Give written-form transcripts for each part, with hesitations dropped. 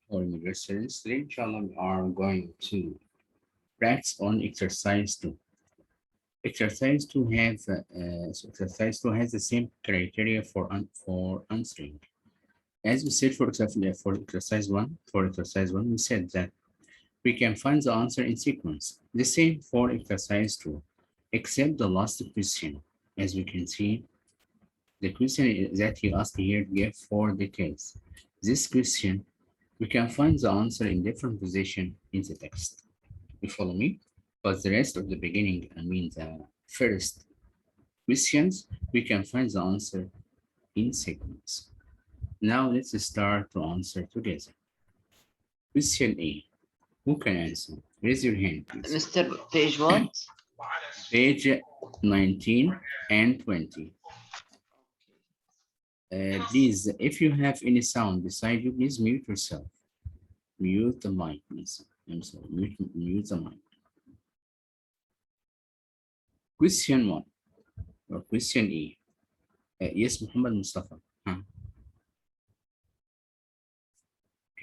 For universities, today, inshallah, we are going to practice on exercise 2. Exercise 2 has the same criteria for answering. As we said for example, for exercise 1, we said that we can find the answer in sequence. The same for exercise 2, except the last question. As we can see, the question that he asked here gave 4 details. This question, we can find the answer in different position in the text. You follow me? But the rest of the beginning, I mean the first questions, we can find the answer in sequence. Now let's start to answer together. Question A. Who can answer? Raise your hand, please. Mr. Page what? Page 19 and 20. Please, if you have any sound beside you, please mute yourself. Mute the mic, please. I'm sorry, mute the mic. Question 1 or question A. Yes, Muhammad Mustafa. Can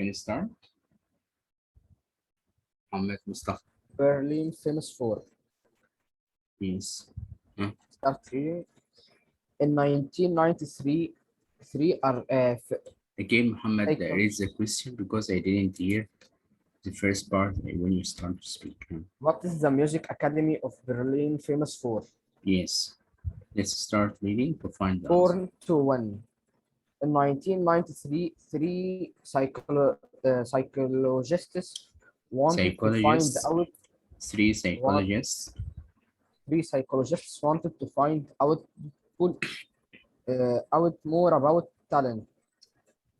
you start? Muhammad Mustafa. Berlin famous for. Yes. Start here. In 1993, three are Again, Muhammad, Cycle. raise the question because I didn't hear the first part when you start to speak. What is the Music Academy of Berlin famous for? Yes. Let's start reading to find the answer. Born to Win. In 1993, psychologists wanted to find out. Three psychologists. Three psychologists wanted to find out more about talent.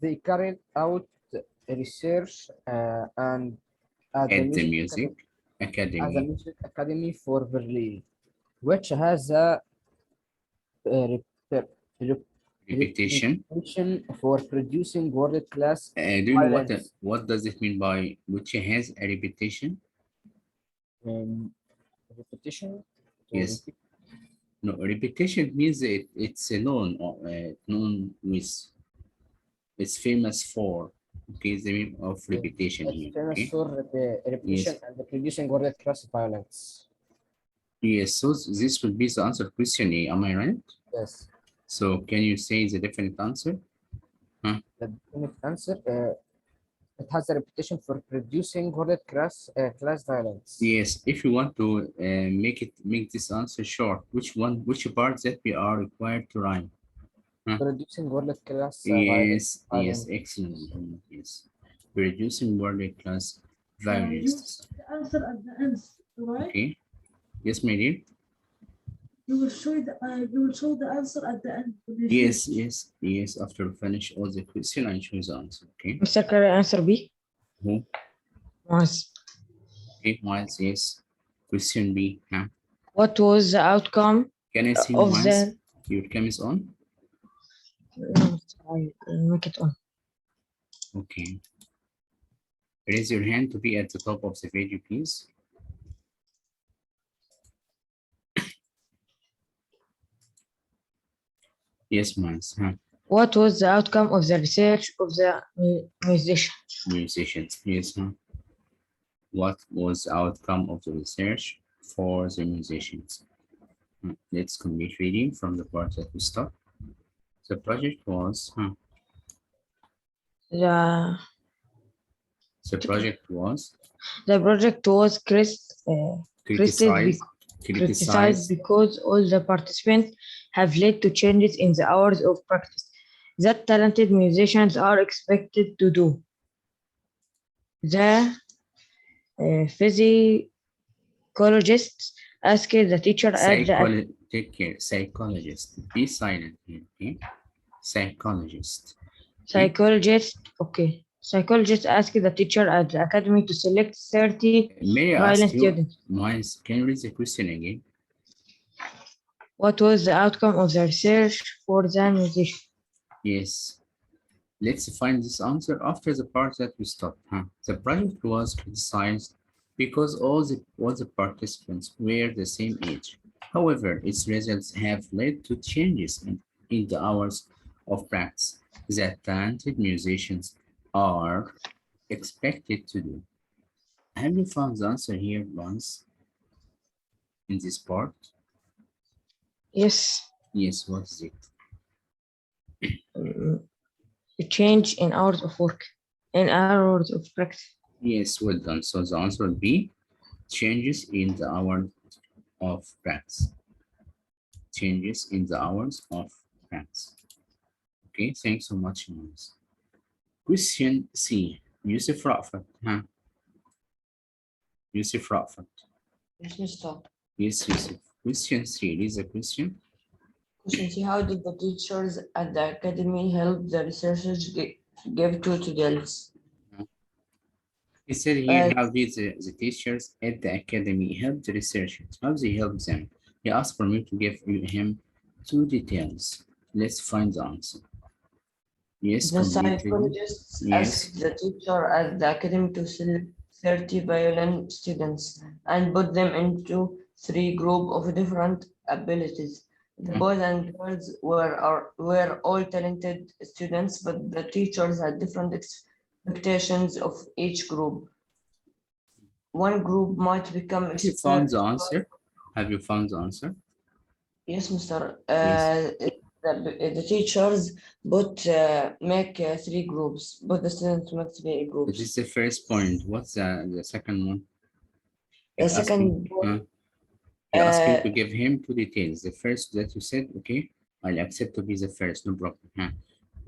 They carried out research and at the Music Academy for Berlin, which has a reputation for producing world-class. do you know what does it mean by which has a reputation? Repetition. Yes. No, reputation means it's known with, it's famous for. Okay, the meaning of reputation here. Famous Okay? for repetition and producing world-class violence. Yes, so this would be the answer question A, am I right? Yes. So can you say the definite answer? The definite answer, it has a reputation for producing world-class class violence. Yes, if you want to make this answer short, which part that we are required to write? Producing world-class Yes, violence. excellent. Yes, producing world-class violence. The answer at the end, right? Okay. Yes, my dear. You will show the answer at the end. Yes. After finish all the question, I choose the answer. Okay. Mr. Can I answer B? Who? Once. Okay, once, yes. Question B. What was the outcome Can I see of once? the... Your cam is on? No, I'll make it on. Okay. Raise your hand to be at the top of the video, please. Yes, Miles. What was the outcome of the research of the musicians? Yes, what was the outcome of the research for the musicians? Let's complete reading from the part that we stopped. The project was the project was criticized because all the participants have led to changes in the hours of practice that talented musicians are expected to do. The psychologists asked the teacher take care. Psychologist. Be silent here. Okay? Psychologist. Okay. Psychologists asked the teacher at the academy to select 30 violent students. Miles, can you read the question again? What was the outcome of the research for the musician? Yes. Let's find this answer after the part that we stopped. The project was criticized because all the participants were the same age. However, its results have led to changes in the hours of practice that talented musicians are expected to do. Have you found the answer here once in this part? Yes. Yes, what is it? Mm, a change in hours of work, in hours of practice. Yes, well done. So the answer will be changes in the hours of practice. Changes in the hours of practice. Okay, thanks so much, Yunus. Question C. Yusuf Rafat. Huh? Yusuf Rafat. Yes, Mr. Yes, Yusuf. Question C. Read the question. Question C. How did the teachers at the academy help the researchers give to students? He said here, Uh, how did the teachers at the academy help the researchers? How they help them? He asked for me to give him two details. Let's find the answer. Yes, the completely. psychologists Yes. asked the teacher at the academy to select 30 violin students and put them into three groups of different abilities. The boys and girls were all talented students, but the teachers had different expectations of each group. One group might become Have you found expert. the answer? Have you found the answer? Yes, Mr. Yes. The teachers make three groups, but the students make three This groups. is the first point. What's the second one? The He asked me, second one, he asked me uh, to give him two details. The first that you said, okay, I'll accept to be the first, no problem.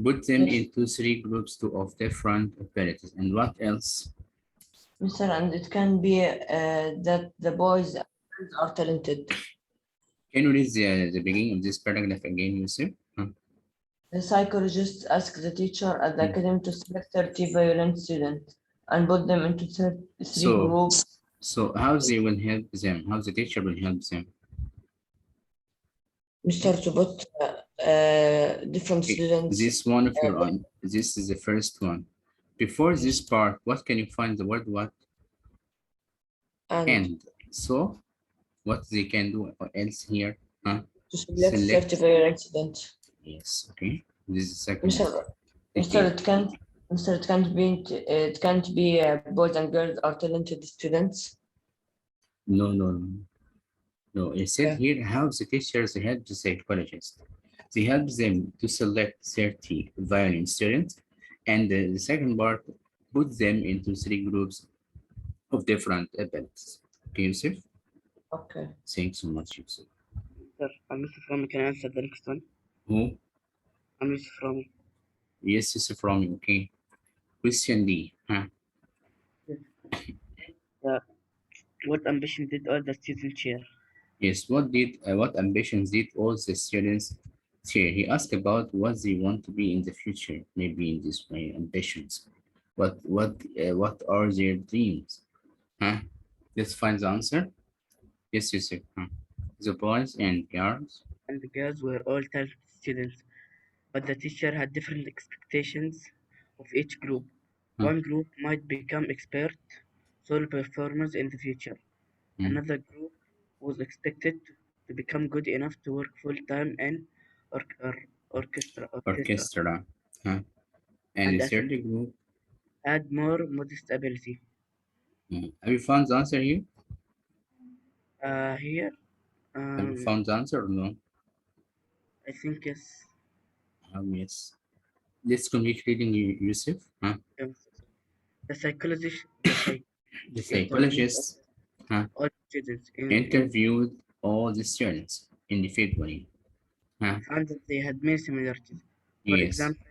Put them yes, into three groups of different abilities. And what else? Mr. And it can be that the boys and girls are talented. Can you read the beginning of this paragraph again, Yusuf? The psychologist asked the teacher at the Hmm. academy to select 30 violent students and put them into three So, groups. so how they will help them? How the teacher will help them? Mr. To put different Okay, students. this one of your own. This is the first one. Before this part, what can you find the word what? And And. So, what they can do else here? to select Select. 30 violent students. Yes, okay. This is the second Mr. detail. It can't be boys and girls are talented students. No, no, no. No, it said Okay. here how the teachers help the psychologist. They help them to select 30 violin students, and the second part, put them into three groups of different abilities. Okay, Yusuf? Okay. Thanks so much, Yusuf. Sir, I'm Mr. From. Can I answer the next one? Who? I'm Mr. From. Yes, Yusuf from you. Okay. Question D. Yes. What ambition did all the students share? Yes, what ambitions did all the students share? He asked about what they want to be in the future, maybe in this way, ambitions. What are their dreams? Let's find the answer. Yes, Yusuf. The boys and girls. And the girls were all talented students, but the teacher had different expectations of each group. Huh? One group might become expert solo performers in the future. Hmm. Another group was expected to become good enough to work full time in orchestra, Orchestra. Huh? And and the a third third group. had more modest ability. Have you found the answer here? Here, Have you found the answer or no? I think yes. Yes. Let's continue reading, Yusuf. Yes. The psychologist, the The psychologist interviewed psychologist all students in interviewed all the students individually. found that they had many similarities. For Yes. example,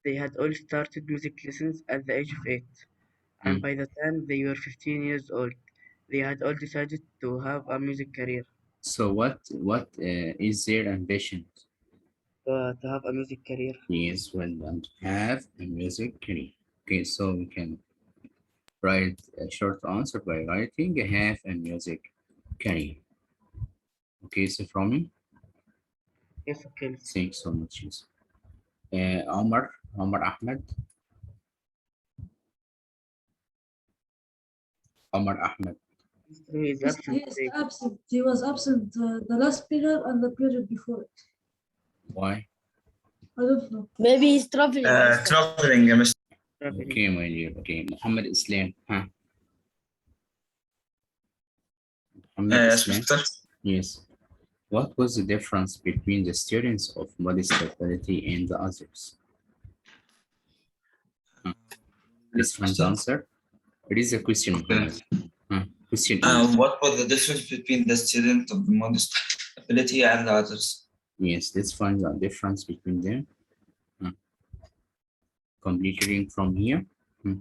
they had all started music lessons at the age of 8, and by the time they were 15 years old, they had all decided to have a music career. So what is their ambition? To have a music career. Yes, well done. Have a music career. Okay, so we can write a short answer by writing have a music career. Okay, so from me, Yes, okay. thanks so much. Yes. Omar Ahmed. Omar Ahmed. He is Yes, he absent is today. absent. He was absent the last period and the period before it. Why? I don't know. Maybe he's traveling. Traveling, Mr. Okay, my dear. Okay, Muhammad Islam. Huh? Muhammad Yes, Islam. Mr. Yes. What was the difference between the students of modest ability and the others? Huh? Let's find the Mr. answer. It is a question, Okay. Muhammad. Huh? Question is. What was the difference between the student of the modest ability and the others? Yes, let's find the difference between them. Huh? Completing from here. Hmm.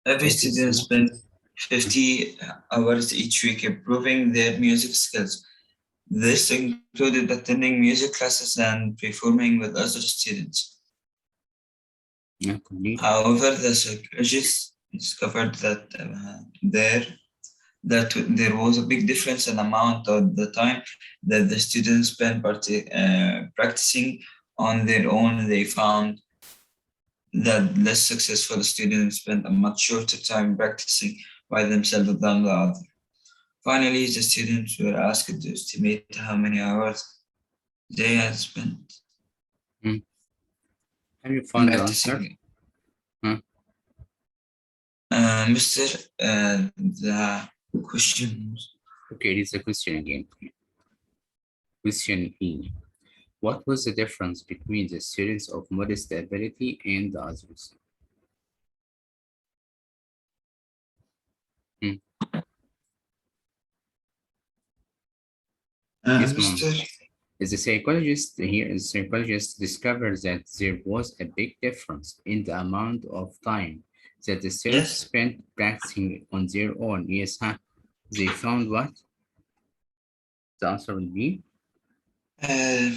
Every Let us student see. spent 50 hours each week improving their music skills. This included attending music classes and performing with other students. Yeah, complete. However, the psychologists discovered that there was a big difference in amount of the time that the students spent practicing on their own. They found that less successful students spent a much shorter time practicing by themselves than the other. Finally, the students were asked to estimate how many hours they had spent Hmm. Have you found the answer? practicing. Huh? Mr. The question was, Okay, it is a question again. Question E. What was the difference between the students of modest ability and the others? Hmm. Yes, ma'am. Mr. As a psychologist here, the psychologist discovered that there was a big difference in the amount of time that the students Yes, spent practicing on their own. Yes, huh? They found what? The answer will be uh,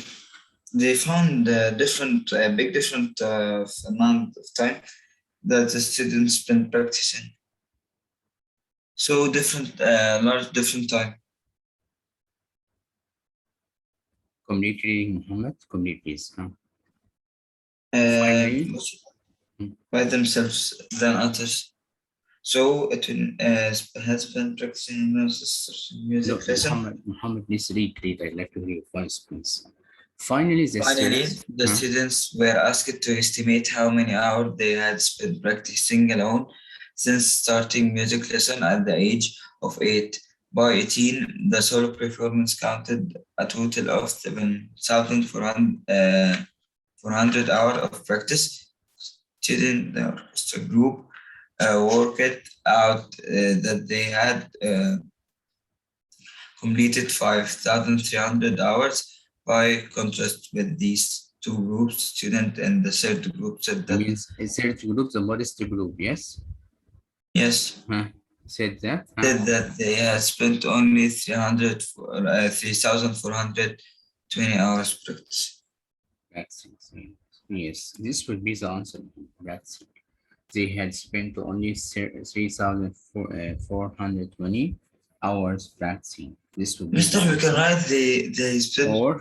they found big different amount of time that the students spent practicing. So different, large different time. complete reading, Muhammad. Complete, please. Huh? Uh, Finally, hmm, by themselves than others. So it has been practicing no, music lesson. Muhammad, please read. I'd like to hear your voice, please. Finally, the Finally, students, the huh? students were asked to estimate how many hours they had spent practicing alone since starting music lesson at the age of 8. By 18, the solo performance counted a total of 7,400 hours of practice. Student the orchestra group worked out that they had completed 5,300 hours. By contrast with these two groups, student and the third group said It that means a third group, the modest group, yes? yes, Huh? Said that, huh? said that they had spent only 3,420 hours practice. Practicing. Yes, this would be the answer. Practicing. They had spent only 3,420 hours practicing. This would be the Mister, we can answer. write they spent Or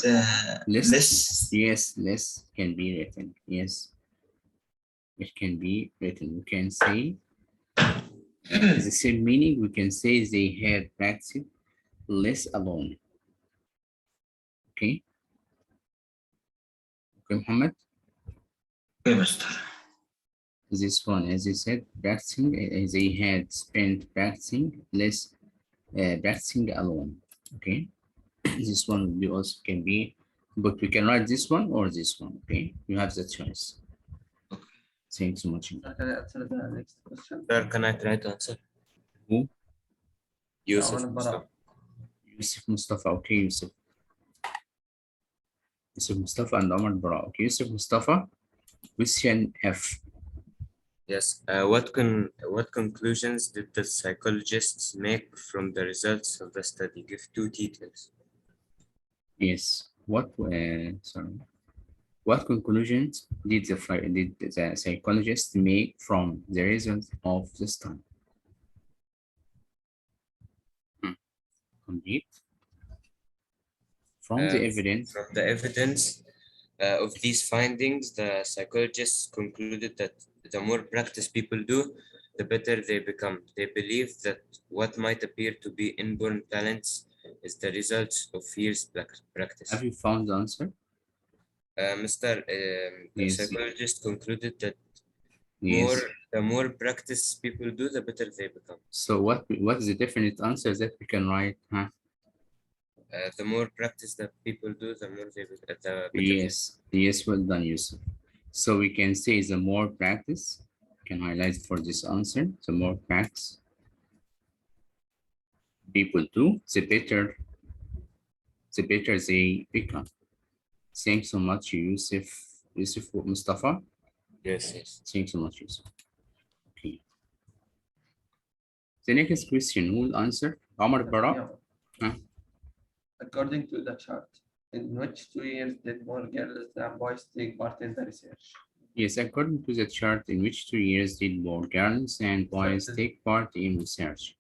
less. less. Yes, less can be written. Yes, it can be written. We can say, the same meaning, we can say they had practiced less alone. Okay, okay, Muhammad. Okay, Mister. This one, as you said, practicing, they had spent practicing less, practicing alone. Okay, this one will be also can be, but we can write this one or this one. Okay, you have the choice. Thanks so much. Next question. Sir, can I try to answer? Who? Yusuf Bara. Mustafa. Yusuf Mustafa. Okay, Yusuf. Yusuf Mustafa and Omar Bara. Okay, Yusuf Mustafa. Question F. Yes. What conclusions did the psychologists make from the results of the study? Give two details. Yes. Sorry. What conclusions did the psychologist make from the results of the study? Complete. From the evidence. From the evidence of these findings, the psychologists concluded that the more practice people do, the better they become. They believe that what might appear to be inborn talents is the result of years practice. Have you found the answer? The Yes. psychologist concluded that Yes. The more practice people do, the better they become. So what is the definite answer that we can write? Huh? The more practice that people do, the more they the better. Yes. Yes. Well done, Yusuf. So we can say the more practice. Can highlight for this answer. The more practice people do, the better they become. Thanks so much, Yusuf. Yusuf Mustafa. Yes, yes. Thanks so much, Yusuf. Okay. The next question, who will answer? Omar Bara? Huh? According to the chart, in which 2 years did more girls than boys take part in the research? Yes, according to the chart, in which 2 years did more girls and boys take part in research?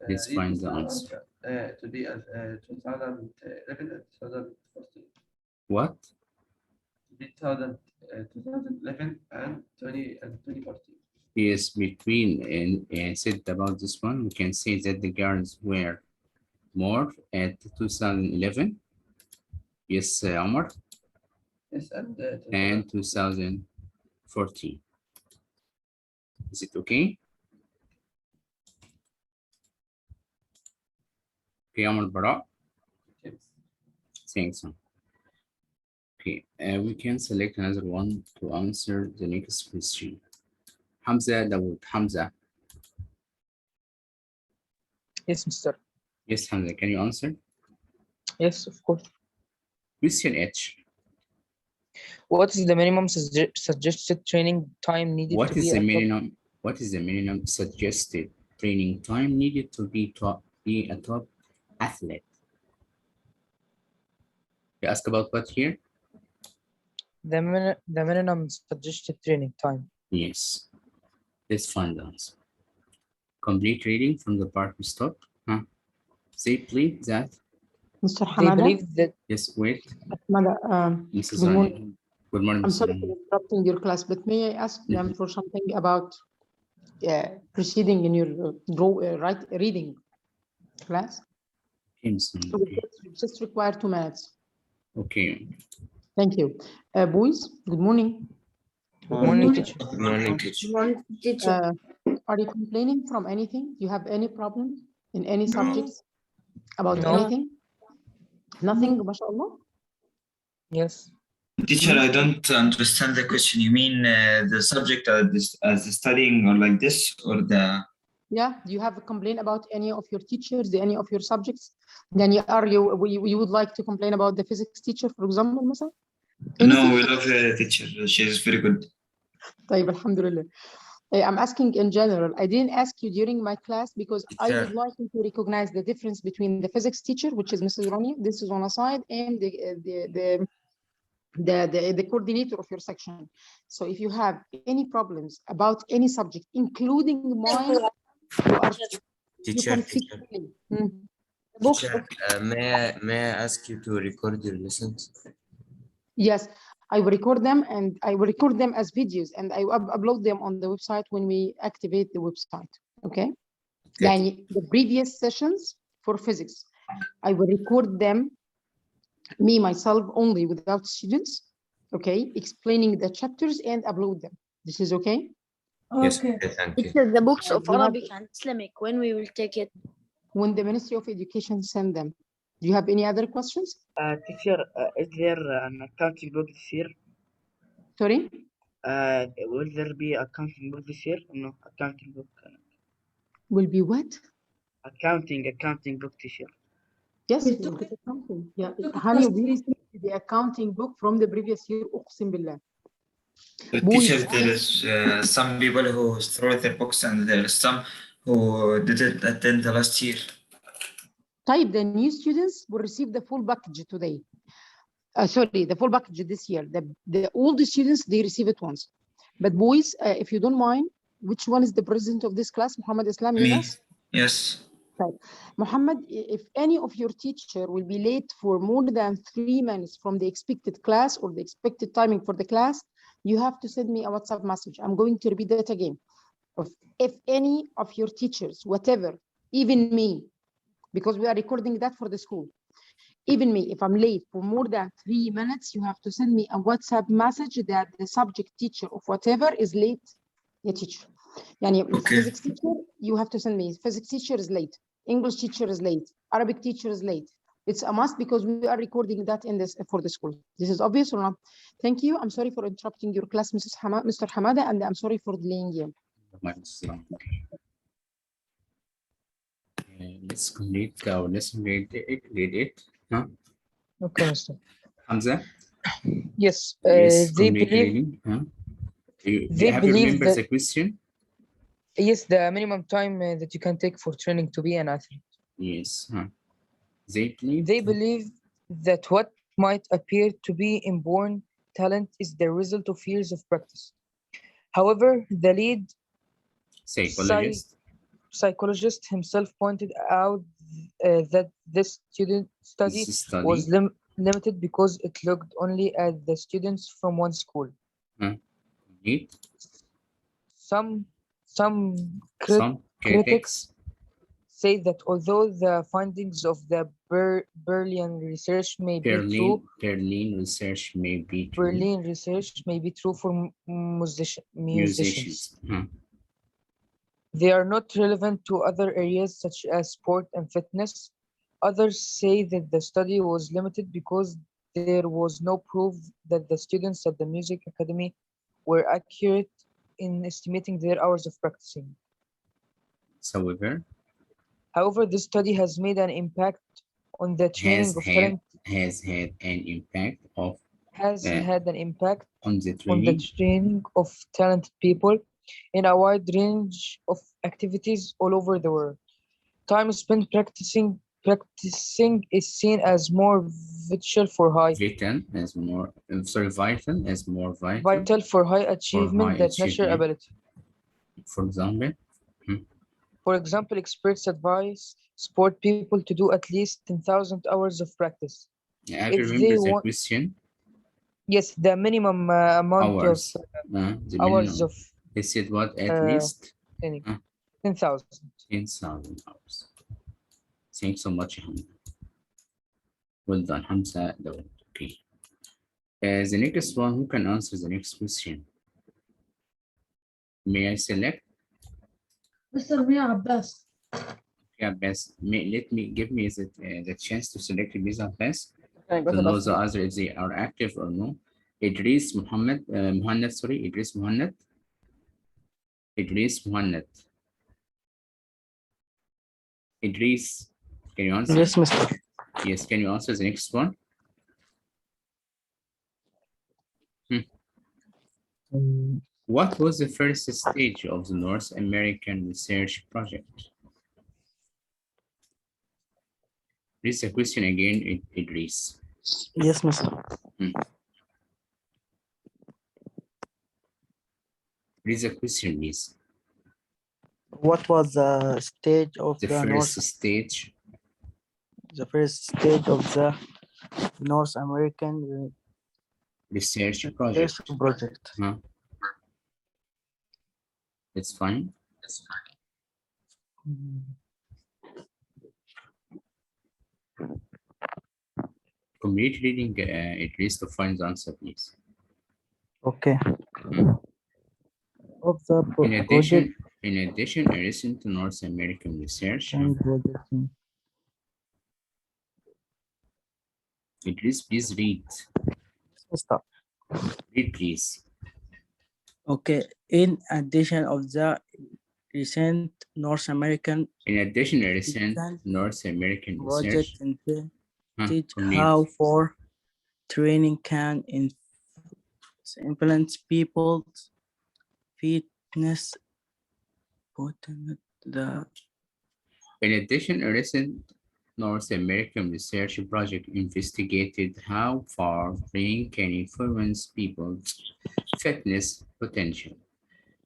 Let's Read find Mr. the answer. To be 2011 and 2014. What? To be 2011 and 2014. Yes, between and said about this one, we can say that the girls were more at 2011. Yes, Omar. Yes, And 2014. Is it okay? Okay, Omar Bara. yes. Thanks. Okay, we can select another one to answer the next question. Hamza Dawood. Hamza. Yes, Mr. Yes, Hamza, can you answer? Yes, of course. Question H. What is the minimum suggested training time needed What to is be the a top? minimum? What is the minimum suggested training time needed to be a top athlete? You ask about what here? The minimum suggested training time. Yes. Let's find the answer. Complete reading from the part we stopped. Huh? Say please that. Mr. They Hamada, believe that Yes, wait. Hamada, Mrs. good Rani. morning. Good morning, I'm Mrs. sorry Rani. for interrupting your class, but may I ask them for something about proceeding in your reading class? Okay, Mrs. Rani, So okay. we just require 2 minutes. Okay. Thank you. Boys, good morning. good morning, teacher. Good morning, teacher. Are you complaining from anything? Do you have any problems in any No. subjects about No. anything? Nothing, mashallah? Yes. Teacher, I don't understand the question. You mean the subject as studying or like this, or the? Yeah. Do you have a complaint about any of your teachers, any of your subjects? Then you would like to complain about the physics teacher, for example, مثلا? No, we love the teacher. She's very good. طيب, alhamdulillah. I'm asking in general. I didn't ask you during my class because I Teacher. would like you to recognize the difference between the physics teacher, which is Mrs. Rani, this is on a side, and the coordinator of your section. So if you have any problems about any subject, including mine, you Teacher, can speak teacher. to me. Teacher, may I ask you to record your lessons? Yes, I will record them, and I will record them as videos, and I will upload them on the website when we activate the website. Okay. يعني the previous sessions for physics, I will record them, me myself only, without students. Okay, explaining the chapters and upload them. This is okay. Yes, Okay. okay, thank you. Teacher, the books of you have- Arabic and Islamic, when we will take it? When the Ministry of Education send them. Do you have any other questions? Teacher, is there an accounting book this year? Sorry. Will there be accounting book this year? No, accounting book. Will be what? Accounting book this year. Yes, We we'll took get accounting. Yeah, took it honey, last we week. received the accounting book from the previous year. أقسم بالله. But Boys, teacher, there is some people who throw their books, and there is some who didn't attend the last year. type the new students will receive the full package today. Sorry, the full package this year. The old students, they receive it once. But boys, if you don't mind, which one is the president of this class? Muhammad Islam, Me. yes? Yes. Right. Muhammad, if any of your teacher will be late for more than 3 minutes from the expected class or the expected timing for the class, you have to send me a WhatsApp message. I'm going to repeat that again. If any of your teachers, whatever, even me, because we are recording that for the school, even me, if I'm late for more than 3 minutes, you have to send me a WhatsApp message that the subject teacher of whatever is late يا teacher. يعني Okay. physics teacher, you have to send me. Physics teacher is late. English teacher is late. Arabic teacher is late. It's a must because we are recording that in this for the school. This is obvious or not? Thank you. I'm sorry for interrupting your class, Mr. Hamada, and I'm sorry for delaying you. Let's complete our lesson grade 8. Huh? Okay, Mr. Hamza? Yes, Yes, they complete believe reading. Huh? they Have you believe remembered that the question? yes, the minimum time that you can take for training to be an athlete. Yes. Huh? They They believe that what might appear to be inborn talent is the result of years of practice. However, the lead psychologist. psychologist himself pointed out that this student study This was study. limited because it looked only at the students from one school. Huh? Need Some some some critics critics. say that although the findings of the Berlin research may be true, Berlin research may be true. Berlin research may be true for musicians. Huh? They are not relevant to other areas such as sport and fitness. Others say that the study was limited because there was no proof that the students at the music academy were accurate in estimating their hours of practicing. However, this study has made an impact on the training of talent. Has had an impact on the training of talented people in a wide range of activities all over the world. Time spent practicing is seen as more vital for high achievement than natural ability. For example, experts advise sport people to do at least 10,000 hours of practice. If they want, question? Yes, the minimum amount hours. of hours of. They said what? At least 10,000. 10,000 hours. Thanks so much, Hamza. Well done, Hamza. Okay. The next one, who can answer the next question? May I select? Mr. Mia Abbas. Yeah, best. Give me the chance to select Mr. Abbas to know the other if they are active or no. Idris Muhammad, Idris Muhammad. Idris, can you answer? Yes, Mr. Yes, can you answer the next one? What was the first stage of the North American research project? Read the question again, Idris. Yes, Mr. Read the question, please. What was the stage of the first stage? The first stage of the North American research project. Huh? It's fine. Complete reading at least to find the answer, please. Okay. Of the in addition, a recent North American research. Idris, please read. Stop. Read, please. Okay. In addition of the recent North American. In addition, a recent North American project research how for training can influence people's fitness. In addition, a recent North American research project investigated how far training can influence people's fitness potential.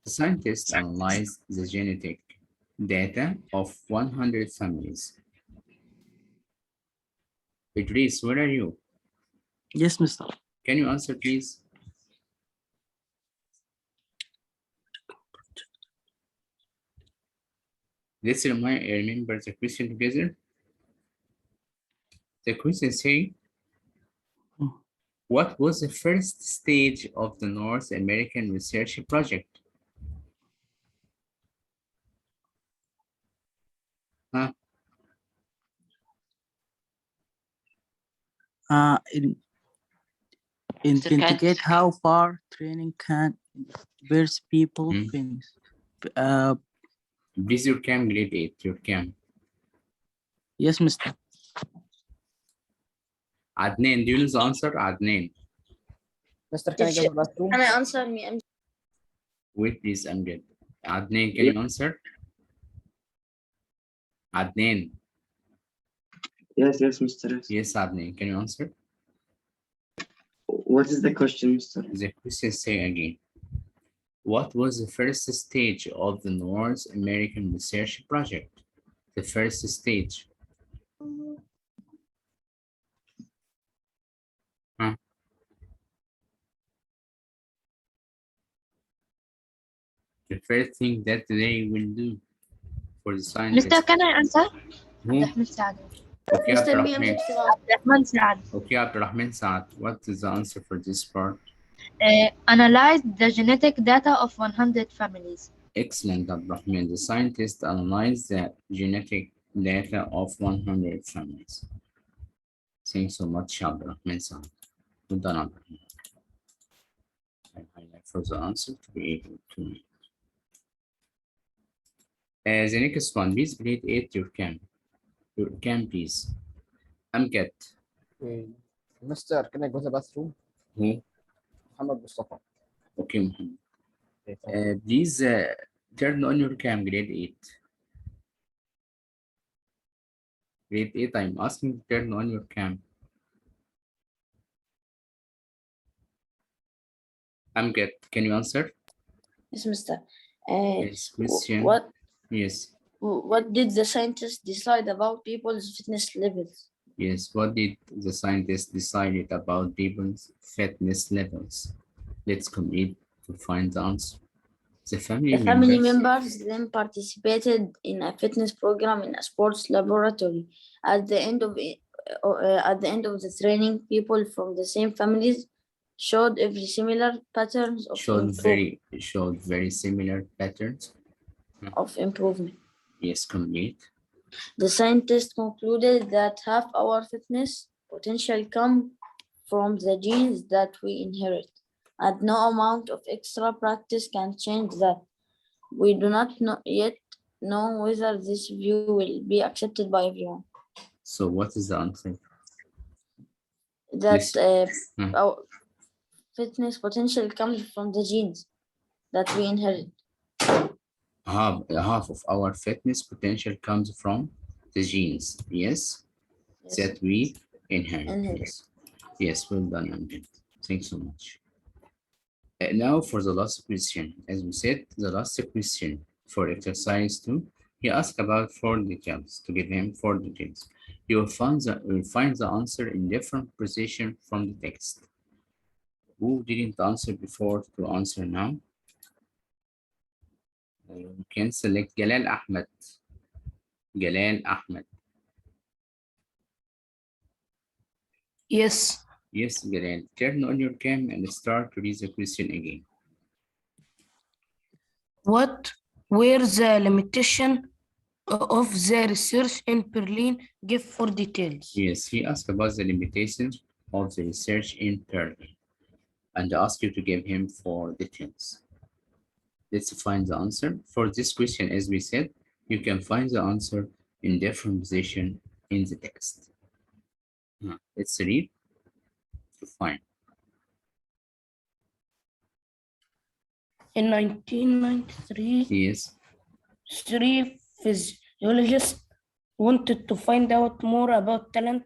The scientists analyzed the genetic data of 100 families. Idris, where are you? Yes, Mr. Can you answer, please? Let's remember the question together. The question say, what was the first stage of the North American research project? Huh? Investigate how far training can burst people things. Please, your cam, grade 8, your cam. Yes, Mr. Adnan, do you know the answer? Adnan. Mr. Can I get the last two? Can I answer me? Wait, please, I'm good. Adnan, can you answer? Adnan. Yes, Mr. Yes, Adnan, can you answer? What is the question, Mr.? The question say again. What was the first stage of the North American Research Project? The first stage. Huh? The first thing that they will do for the scientists. Mr. Can I answer? Who? Okay, Mr. Abdurrahman. Okay, Abdurrahman Saad. What is the answer for this part? Analyze the genetic data of 100 families. Excellent, Abdurrahman. The scientists analyzed the genetic data of 100 families. Thanks so much, Abdurrahman Saad. Well done, Abdurrahman. I highlight for the answer to be able to. The next one, please, grade 8, your cam. Your cam, please. Amjad. Mr. Can I go to the bathroom? Who? Muhammad Mustafa. Okay, Muhammad. Please turn on your cam, grade 8. Grade 8, I'm asking to turn on your cam. Amjad, can you answer? Yes, Mr. Yes, question. What? Yes. What did the scientists decide about people's fitness levels? Yes, what did the scientists decide about people's fitness levels? Let's commit to find the answer. The family members then participated in a fitness program in a sports laboratory. At the end of the training, people from the same families showed similar patterns of very similar patterns of improvement. Yes, complete. The scientists concluded that half our fitness potential come from the genes that we inherit, and no amount of extra practice can change that. We do not yet know whether this view will be accepted by everyone. So what is the answer? That our fitness potential comes from the genes that we inherit. Half of our fitness potential comes from the genes, yes. That we inherit. Yes, well done, Amjad. Thanks so much. Now for the last question. As we said, the last question for exercise 2, he asked about 4 details, to give him 4 details. You will find the answer in different position from the text. Who didn't answer before to answer now? You can select Jalal Ahmed. Jalal Ahmed. Yes. Yes, Jalal. Turn on your cam and start to read the question again. What were the limitations of the research in Berlin? Give 4 details. Yes, he asked about the limitations of the research in Berlin and asked you to give him 4 details. Let's find the answer. For this question, as we said, you can find the answer in different position in the text. Let's read to find. In 1993, yes, 3 physiologists wanted to find out more about talent.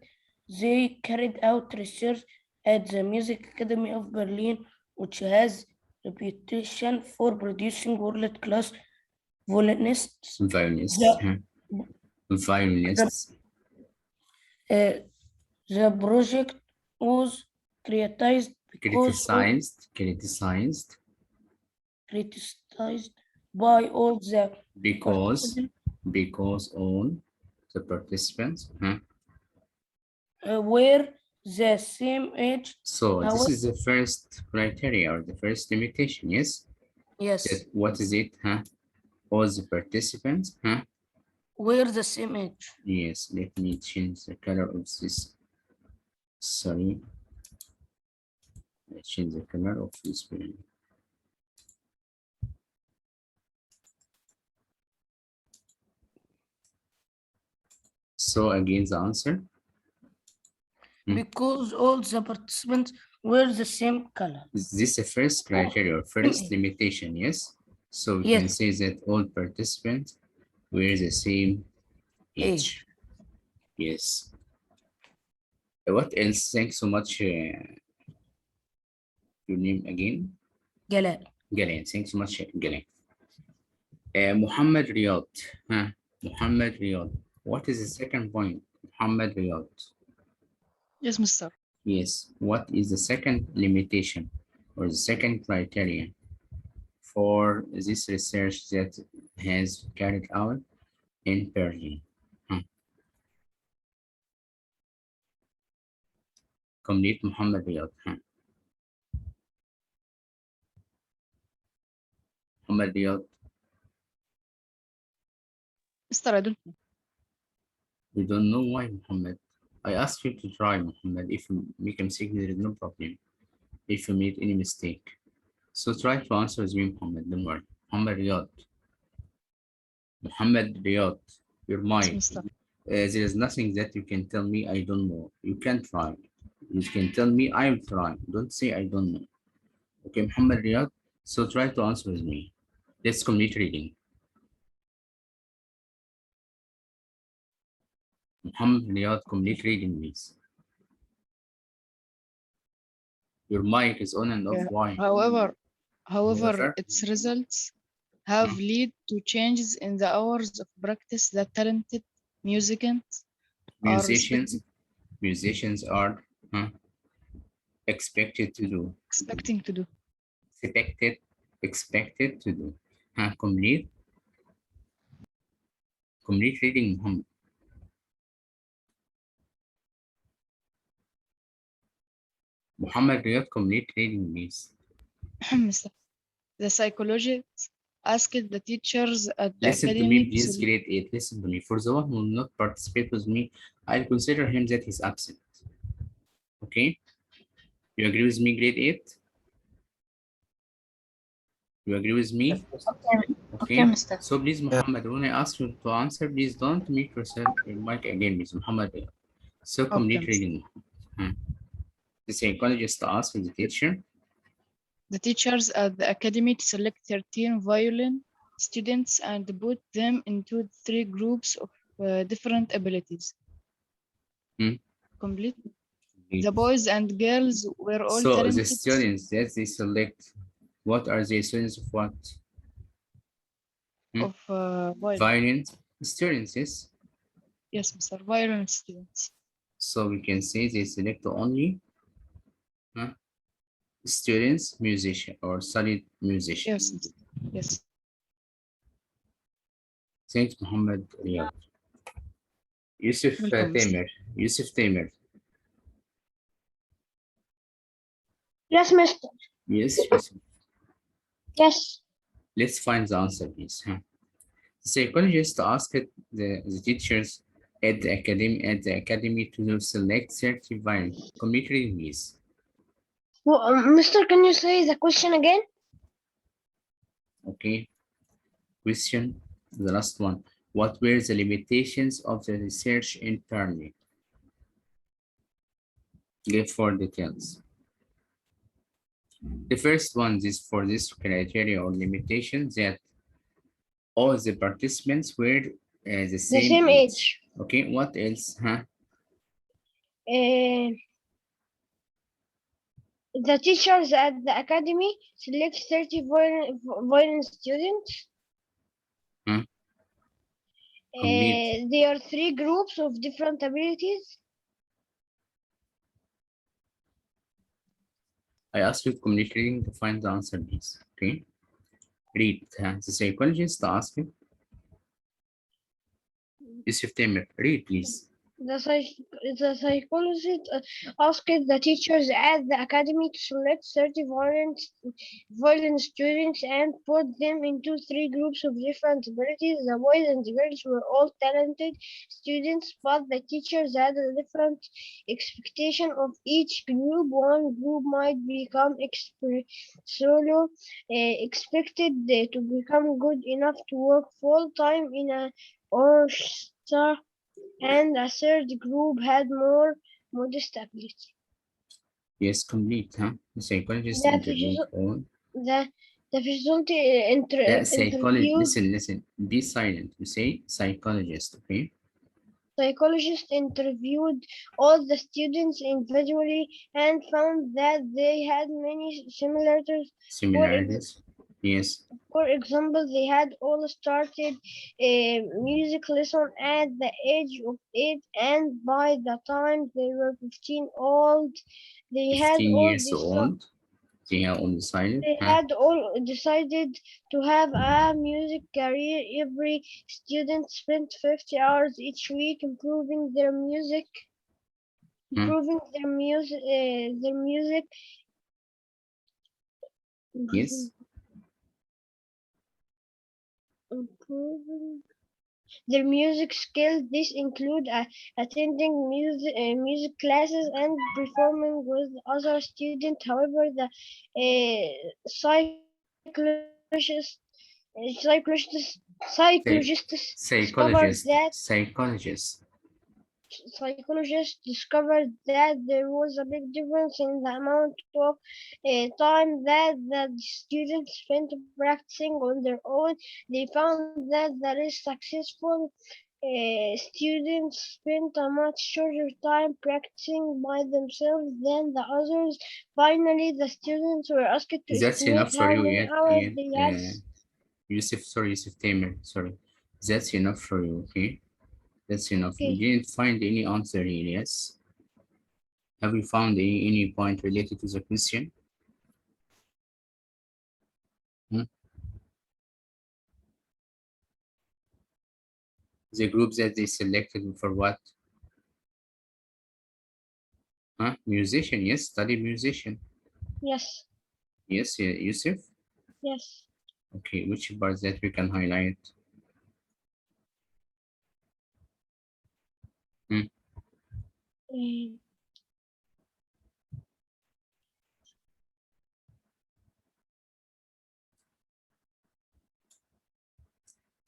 They carried out research at the Music Academy of Berlin, which has reputation for producing world-class violinists. The project was criticized by all the because all the participants were the same age. So this is the first criteria or the first limitation, yes? Yes. What is it? All the participants We're the same age. Yes, let me change the color of this. Sorry. Let's change the color of this balloon. So again, the answer. Because all the participants were the same color. Is this the first criteria or first limitation? Yes. So we can Yes. say that all participants were the same age. Yes. What else? Thanks so much. Your name again? Jalal. Galen. Thanks so much, Galen. Muhammad Riyad. Huh? Muhammad Riyad. What is the second point? Muhammad Riyad. Yes, Mr. Yes. What is the second limitation or the second criterion for this research that has carried out in Berlin? Complete Muhammad Riyad. Muhammad Riyad. Mr. I don't know. You don't know why, Muhammad. I asked you to try, Muhammad. If you make a mistake, there is no problem. If you made any mistake. So try to answer with me, Muhammad. Don't worry. Muhammad Riyad. Muhammad Riyad. Your mic. Yes, Mr. There is nothing that you can tell me I don't know. You can try. You can tell me I will try. Don't say I don't know. Okay, Muhammad Riyad. So try to answer with me. Let's complete reading. Muhammad Riyad, complete reading, please. Your mic is on and off. Yeah. Why? However, its results have led to changes in the hours of practice that talented musicians are expected to do. expecting to do. Expected to do. Complete reading, Muhammad. Muhammad Riyad, complete reading, please. The psychologists asked the teachers at the Listen to academy me, please, grade 8. Listen to me. For the one who will not participate with me, I'll consider him that he's absent. Okay? You agree with me, grade 8? You agree with me? Okay, Mr. So please, Muhammad, when I ask you to answer, please don't mute yourself your mic again, please, Muhammad. So complete reading. The psychologist asked the teacher. The teachers at the academy to select 13 violin students and put them into 3 groups of different abilities. Complete. The boys and girls were all so talented. The students that they select, what are the students of what? Of violin students, yes? Yes, Mr. Violin students. So we can say they select only students, musician or solid musician. Yes, yes. Thanks, Muhammad Riyad. Yusuf Tamer. Yusuf Tamer. Yes, Mr. Yes, Yusuf. Yes. Let's find the answer, please. The psychologist asked the teachers at the academy to select 30 violin. Complete reading, please. Well, Mister, can you say the question again? Okay. Question, the last one. What were the limitations of the research in Permi? Give 4 details. The first one is for this criteria or limitation that all the participants were the same age. Okay, what else? The teachers at the academy select 30 violin students. There are 3 groups of different abilities. I asked you to complete reading to find the answer, please. Okay. Read. The psychologist asked you. Yusuf Tamer, read, please. The psychologist asked the teachers at the academy to select 30 violin students and put them into three groups of different abilities. The boys and the girls were all talented students, but the teachers had a different expectation of each group. One group might become solo, expected to become good enough to work full time in an orchestra, and a third group had more modest ability. Yes, complete, huh? The psychologist The, interviewed physio- all. the, the physiology Yeah, psychologist. interviewed Listen. Be silent. You say psychologist, okay? psychologist interviewed all the students individually and found that they had many similarities. For Similarities. Yes. For example, they had all started a music lesson at the age of 8, and by the time they were 15 old, they had 15 all years decided old. They have all decided, they huh? had all decided to have a music career. Every student spent 50 hours each week Hmm. their music, Yes. improving their music skills. This include attending music classes and performing with other students. However, the psychologists discovered Psychologist. that Psychologist. psychologists discovered that there was a big difference in the amount of time that the students spent practicing on their own. They found that the less successful students spent a much shorter time practicing by themselves than the others. Finally, the students were asked to That's estimate enough for how you many yet, hours yet. they had. Yusuf Tamer, sorry. That's enough for you, okay? That's enough. You Okay. didn't find any answer here, yes? Have you found any point related to the question? Hmm? The group that they selected for what? Huh? Musician, yes, study musician. Yes. Yes, yeah, Yusuf? Yes. Okay, which parts that we can highlight? Hmm? Um,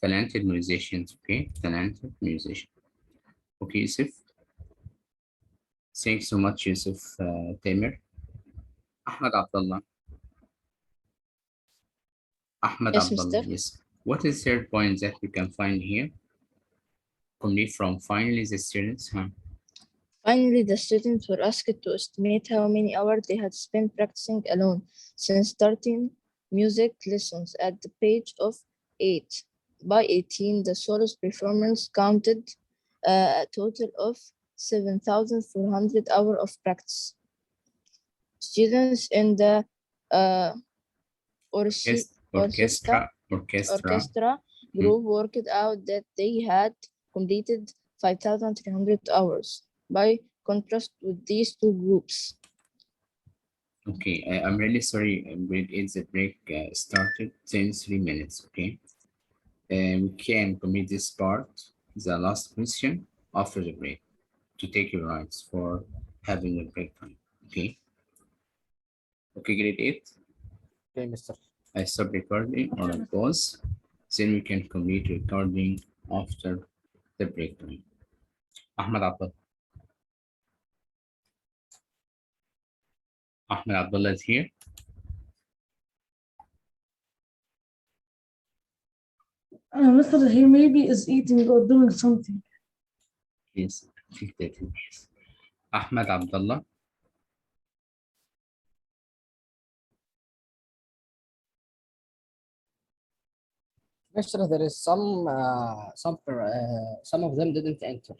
Talented musicians, okay? Talented musician. Okay, Yusuf. Thanks so much, Yusuf Tamer. Ahmed Abdullah. Ahmed Yes, Abdullah, mister. yes. What is third point that we can find here? Complete from finally the students, huh? Finally, the students were asked to estimate how many hours they had spent practicing alone since starting music lessons at the age of 8. By 18, the soloist performance counted a total of 7,400 hours of practice. Students in the uh, orchestra Orchestra. group worked out that they had completed 5,300 hours. By contrast with these two groups. Okay, I'm really sorry. Grade 8, the break started 3 minutes, okay? We can commit this part, the last question, after the break to take your rights for having a break time, okay? Okay, grade 8. Okay, mister. I stop recording or I pause, then we can complete recording after the break time. Ahmed Abdullah. Ahmed Abdullah is here. Mr. He maybe is eating or doing something. Yes, I think that is. Ahmed Abdullah. Mister, there is some of them didn't enter.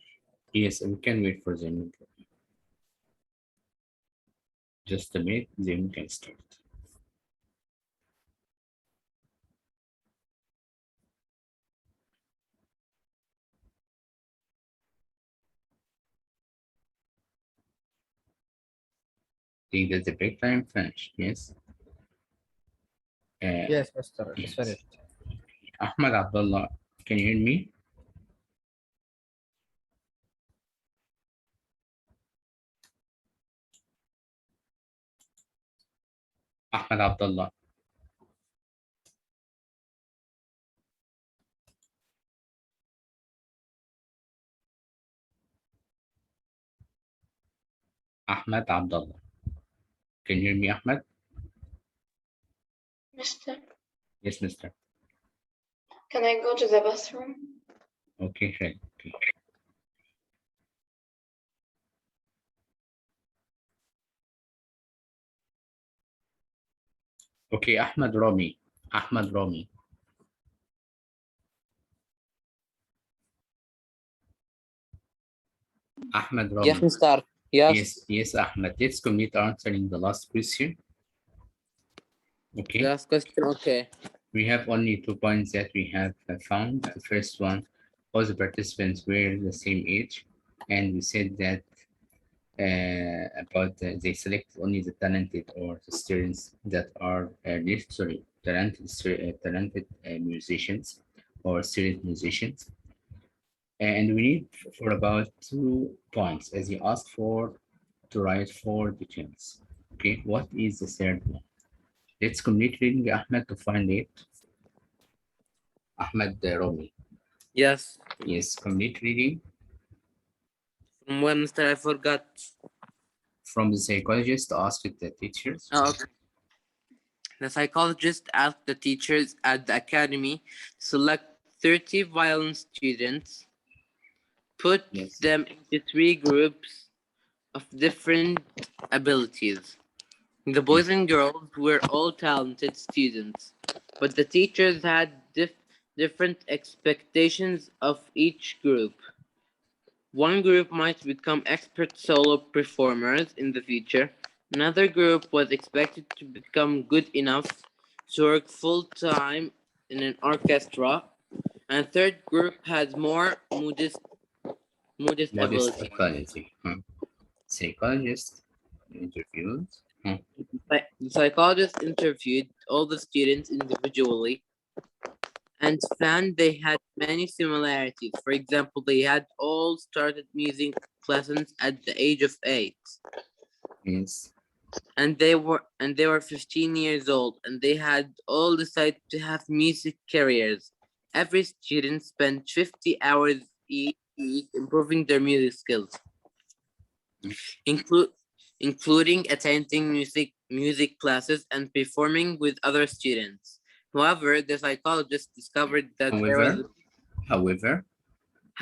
Yes, we can wait for them. Just a minute, then we can start. think that the break time finished. Yes. Yes, Mr. It's Yes. finished. Ahmed Abdullah, can you hear me? Ahmed Abdullah. Ahmed Abdullah. Can you hear me, Ahmed? Mister, Yes, mister. can I go to the bathroom? Okay, right. Okay. Okay, Ahmed Rami. Ahmed Rami. Ahmed Rami. Yes, Mr. Yes, yes, Ahmed. Let's complete answering the last question. Okay. Last question, okay. We have only 2 points that we have found. The first one, all the participants were the same age, and we said that they select only the talented or the students that are talented musicians or student musicians. And we need for about 2 points as you asked for to write 4 details. Okay, what is the third one? Let's complete reading Ahmed to find it. Ahmed Romi. Yes. Yes, complete reading. From when, Mr. I forgot. From the psychologist asked the teachers. Oh, okay. The psychologist asked the teachers at the academy to select 30 violin students, put them into 3 groups of different abilities. The boys and girls were all talented students, but the teachers had different expectations of each group. One group might become expert solo performers in the future. Another group was expected to become good enough to work full-time in an orchestra. And a third group had more modest ability. Ability. Psychologist interviewed. The psychologist interviewed all the students individually and found they had many similarities. For example, they had all started music lessons at the age of 8. Yes. And they were 15 years old, and they had all decided to have music careers. Every student spent 50 hours each week improving their music skills, including attending music classes and performing with other students. However, the psychologist discovered that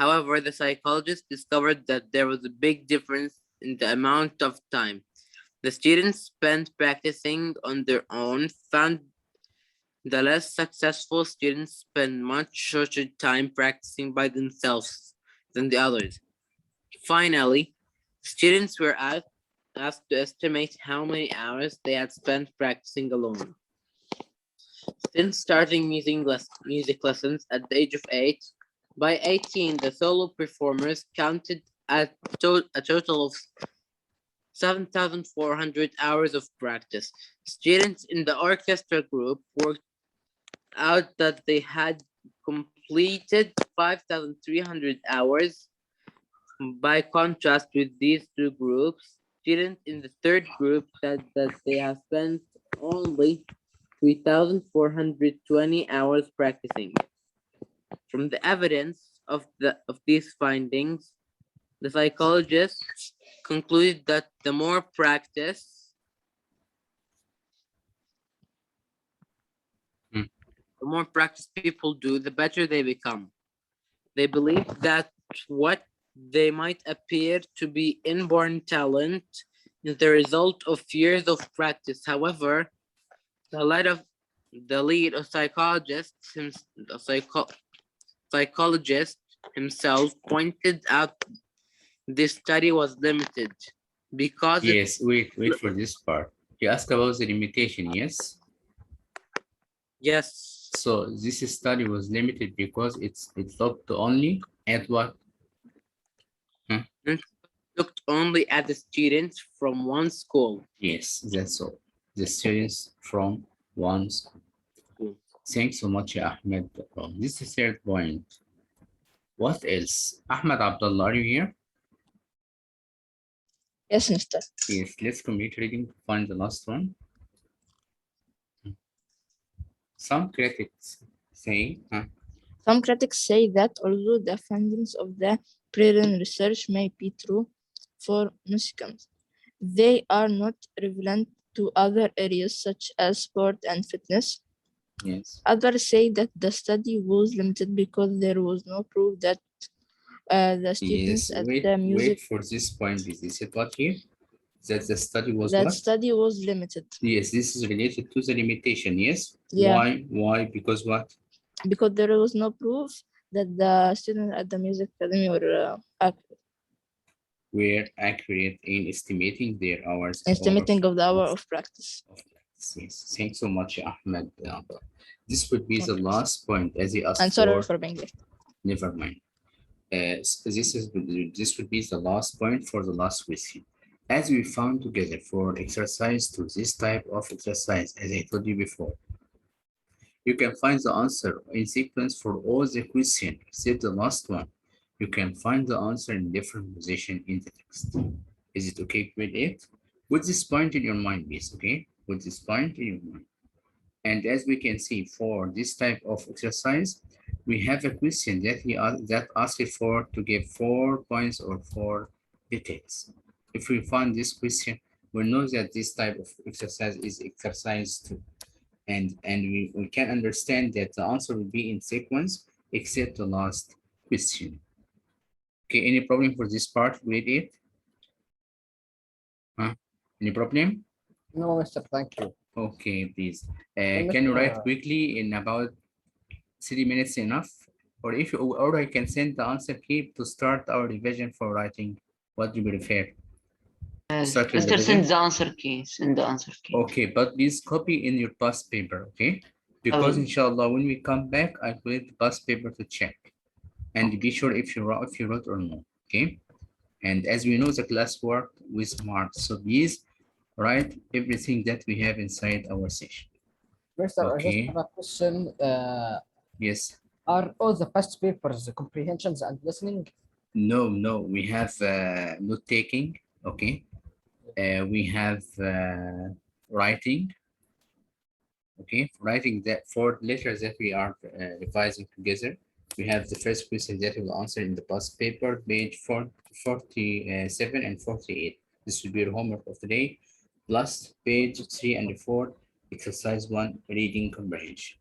However, the psychologist discovered that there was a big difference in the amount of time the students spent practicing on their own. Found the less successful students spend much shorter time practicing by themselves than the others. Finally, students were asked to estimate how many hours they had spent practicing alone. Since starting music lessons at the age of 8, by 18, the solo performers counted a total of 7,400 hours of practice. Students in the orchestra group worked out that they had completed 5,300 hours. By contrast with these 2 groups, students in the third group said that they have spent only 3,420 hours practicing. From the evidence of these findings, the psychologists concluded that the more practice people do, the better they become. They believe that what they might appear to be inborn talent is the result of years of practice. However, the lead of psychologist himself pointed out this study was limited because yes, wait for this part. You asked about the limitation, yes? Yes. So this study was limited because it looked only at what? It looked only at the students from one school. Yes, that's all. The students from one school. Thanks so much, Ahmed. This is the third point. What else? Ahmed Abdullah, are you here? Yes, Mr. Yes, let's complete reading to find the last one. Some critics say, Some critics say that although the findings of the prior research may be true for musicians, they are not relevant to other areas such as sport and fitness. Yes. Others say that the study was limited because there was no proof that the students Yes, at wait, the music wait for this point. Is it what here? That the study was that what? study was limited. Yes, this is related to the limitation, yes? Yeah. Why? Why? Because what? Because there was no proof that the students at the music academy were accurate. We're accurate in estimating their hours. Estimating of the hour of practice. Yes, thanks so much, Ahmed. This would be the last point as he asked And sorry for being late. Never mind. So this would be the last point for the last question. As we found together for exercise to this type of exercise, as I told you before, you can find the answer in sequence for all the questions except the last one. You can find the answer in different position in the text. Is it okay with it? Put this point in your mind, please, okay? Put this point in your mind. And as we can see for this type of exercise, we have a question that that asked for to give 4 points or 4 details. If we find this question, we know that this type of exercise is exercise 2. And we can understand that the answer will be in sequence except the last question. Okay, any problem for this part with it? Any problem? No, Mr. Thank you. Okay, please. Can you write quickly in about 3 minutes enough? Or if you, or I can send the answer key to start our revision for writing. What do you prefer? Mr. Send the answer key. Send the answer key. Okay, but please copy in your past paper, okay? Because inshallah, when we come back, I will the past paper to check and be sure if you wrote or not, okay? And as we know, the class work with marks, so please write everything that we have inside our session. Mr. I Okay. just have a question. Yes. Are all the past papers comprehensions and listening? No, we have note taking, okay? We have writing, okay? Writing that 4 letters that we are revising together. We have the first question that we'll answer in the past paper, page 47 and 48. This will be your homework of today, plus page 3 and 4, exercise 1, reading comprehension.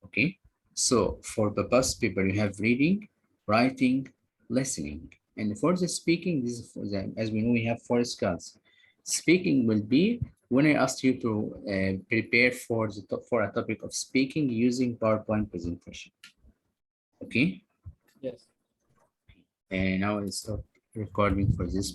Okay, so for the past paper, you have reading, writing, listening. And for the speaking, this is for the, as we know, we have 4 skills. Speaking will be when I asked you to prepare for a topic of speaking using PowerPoint presentation. Okay. Yes. And now I start recording for this